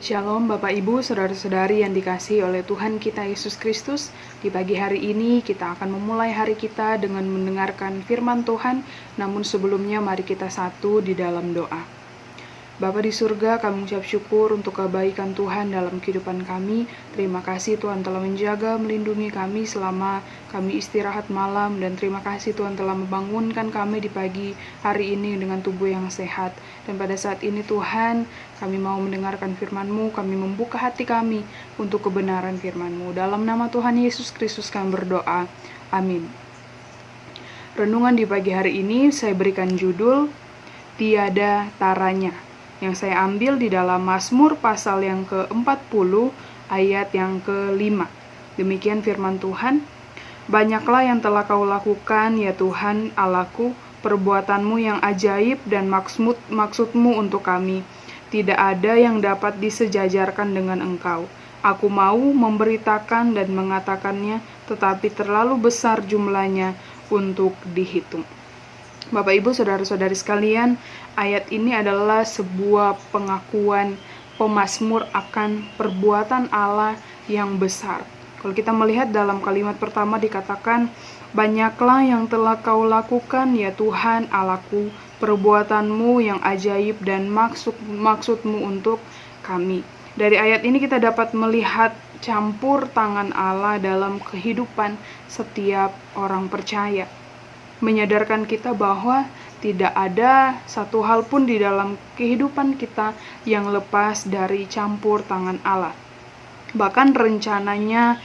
Shalom Bapak Ibu, Saudara-saudari yang dikasihi oleh Tuhan kita Yesus Kristus. Di pagi hari ini kita akan memulai hari kita dengan mendengarkan firman Tuhan. Namun sebelumnya mari kita satu di dalam doa. Bapa di surga, kami mengucap syukur untuk kebaikan Tuhan dalam kehidupan kami. Terima kasih Tuhan telah menjaga, melindungi kami selama kami istirahat malam. Dan terima kasih Tuhan telah membangunkan kami di pagi hari ini dengan tubuh yang sehat. Dan pada saat ini Tuhan, kami mau mendengarkan firman-Mu, kami membuka hati kami untuk kebenaran firman-Mu. Dalam nama Tuhan Yesus Kristus kami berdoa. Amin. Renungan di pagi hari ini saya berikan judul Tiada Taranya, yang saya ambil di dalam Mazmur pasal yang ke-40 ayat yang ke-5. Demikian firman Tuhan. Banyaklah yang telah Kau lakukan, ya Tuhan Allahku, perbuatan-Mu yang ajaib dan maksud-Mu untuk kami. Tidak ada yang dapat disejajarkan dengan Engkau. Aku mau memberitakan dan mengatakannya, tetapi terlalu besar jumlahnya untuk dihitung. Bapak Ibu, Saudara-saudari sekalian, ayat ini adalah sebuah pengakuan pemazmur akan perbuatan Allah yang besar. Kalau kita melihat dalam kalimat pertama dikatakan, banyaklah yang telah Kau lakukan, ya Tuhan Allahku, perbuatan-Mu yang ajaib dan maksud-Mu untuk kami. Dari ayat ini kita dapat melihat campur tangan Allah dalam kehidupan setiap orang percaya. Menyadarkan kita bahwa tidak ada satu hal pun di dalam kehidupan kita yang lepas dari campur tangan Allah. Bahkan rencananya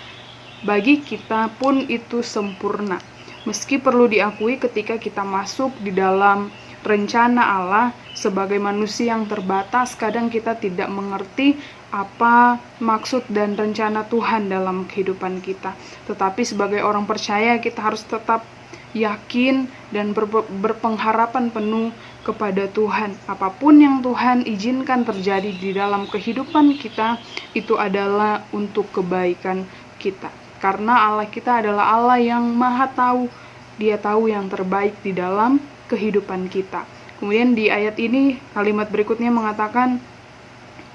bagi kita pun itu sempurna. Meski perlu diakui ketika kita masuk di dalam rencana Allah sebagai manusia yang terbatas, kadang kita tidak mengerti apa maksud dan rencana Tuhan dalam kehidupan kita. Tetapi sebagai orang percaya kita harus tetap yakin dan berpengharapan penuh kepada Tuhan. Apapun yang Tuhan izinkan terjadi di dalam kehidupan kita, itu adalah untuk kebaikan kita. Karena Allah kita adalah Allah yang Maha Tahu. Dia tahu yang terbaik di dalam kehidupan kita. Kemudian di ayat ini, kalimat berikutnya mengatakan,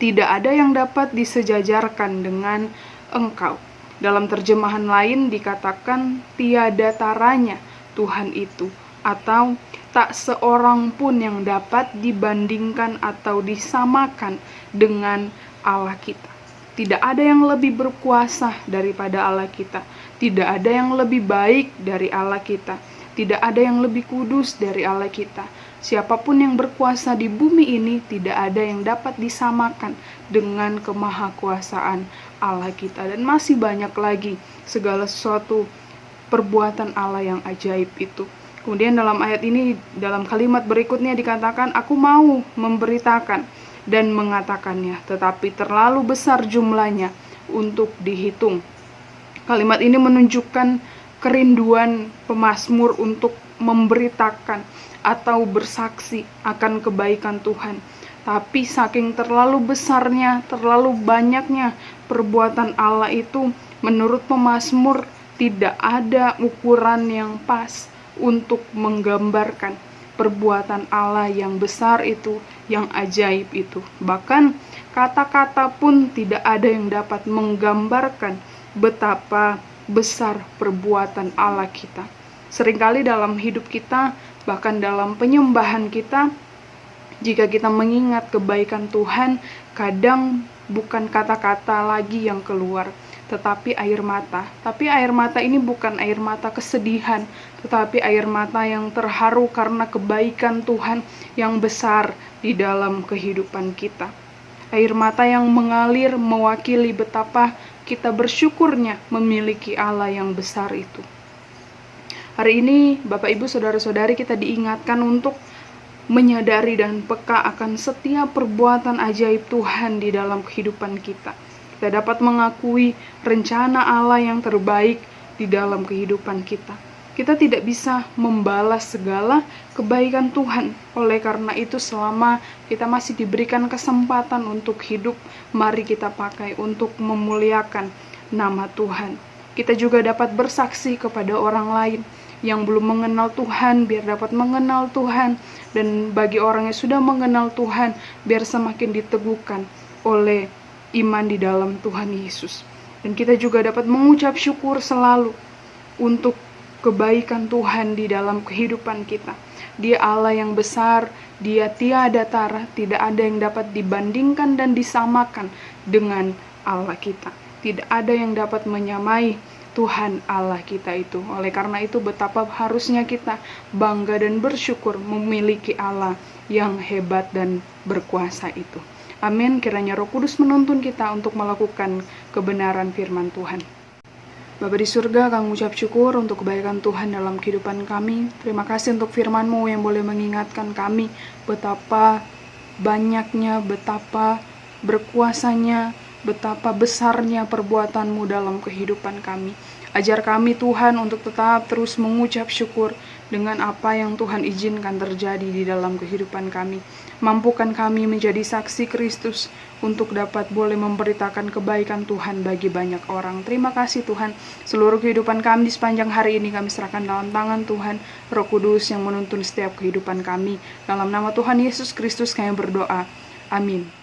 tidak ada yang dapat disejajarkan dengan Engkau. Dalam terjemahan lain dikatakan, tiada taranya Tuhan itu, atau tak seorang pun yang dapat dibandingkan atau disamakan dengan Allah kita. Tidak ada yang lebih berkuasa daripada Allah kita. Tidak ada yang lebih baik dari Allah kita. Tidak ada yang lebih kudus dari Allah kita. Siapapun yang berkuasa di bumi ini, tidak ada yang dapat disamakan dengan kemahakuasaan Allah kita. Dan masih banyak lagi segala sesuatu perbuatan Allah yang ajaib itu. Kemudian dalam ayat ini, dalam kalimat berikutnya dikatakan, aku mau memberitakan dan mengatakannya, tetapi terlalu besar jumlahnya untuk dihitung. Kalimat ini menunjukkan kerinduan pemazmur untuk memberitakan atau bersaksi akan kebaikan Tuhan. Tapi saking terlalu besarnya, terlalu banyaknya perbuatan Allah itu, menurut pemazmur tidak ada ukuran yang pas untuk menggambarkan perbuatan Allah yang besar itu, yang ajaib itu. Bahkan kata-kata pun tidak ada yang dapat menggambarkan betapa besar perbuatan Allah kita. Seringkali dalam hidup kita, bahkan dalam penyembahan kita, jika kita mengingat kebaikan Tuhan, kadang bukan kata-kata lagi yang keluar, tetapi air mata. Tapi air mata ini bukan air mata kesedihan, tetapi air mata yang terharu karena kebaikan Tuhan yang besar di dalam kehidupan kita. Air mata yang mengalir mewakili betapa kita bersyukurnya memiliki Allah yang besar itu. Hari ini, Bapak Ibu, Saudara-saudari, kita diingatkan untuk menyadari dan peka akan setiap perbuatan ajaib Tuhan di dalam kehidupan kita. Kita dapat mengakui rencana Allah yang terbaik di dalam kehidupan kita. Kita tidak bisa membalas segala kebaikan Tuhan. Oleh karena itu, selama kita masih diberikan kesempatan untuk hidup, mari kita pakai untuk memuliakan nama Tuhan. Kita juga dapat bersaksi kepada orang lain yang belum mengenal Tuhan, biar dapat mengenal Tuhan. Dan bagi orang yang sudah mengenal Tuhan, biar semakin diteguhkan oleh iman di dalam Tuhan Yesus. Dan kita juga dapat mengucap syukur selalu untuk kebaikan Tuhan di dalam kehidupan kita. Dia Allah yang besar, Dia tiada tara, tidak ada yang dapat dibandingkan dan disamakan dengan Allah kita. Tidak ada yang dapat menyamai Tuhan Allah kita itu. Oleh karena itu betapa harusnya kita bangga dan bersyukur memiliki Allah yang hebat dan berkuasa itu. Amin. Kiranya Roh Kudus menuntun kita untuk melakukan kebenaran firman Tuhan. Bapa di surga, kami mengucap syukur untuk kebaikan Tuhan dalam kehidupan kami. Terima kasih untuk firman-Mu yang boleh mengingatkan kami betapa banyaknya, betapa berkuasanya, betapa besarnya perbuatan-Mu dalam kehidupan kami. Ajar kami Tuhan untuk tetap terus mengucap syukur dengan apa yang Tuhan izinkan terjadi di dalam kehidupan kami. Mampukan kami menjadi saksi Kristus untuk dapat boleh memberitakan kebaikan Tuhan bagi banyak orang. Terima kasih Tuhan. Seluruh kehidupan kami di sepanjang hari ini kami serahkan dalam tangan Tuhan. Roh Kudus yang menuntun setiap kehidupan kami. Dalam nama Tuhan Yesus Kristus kami berdoa. Amin.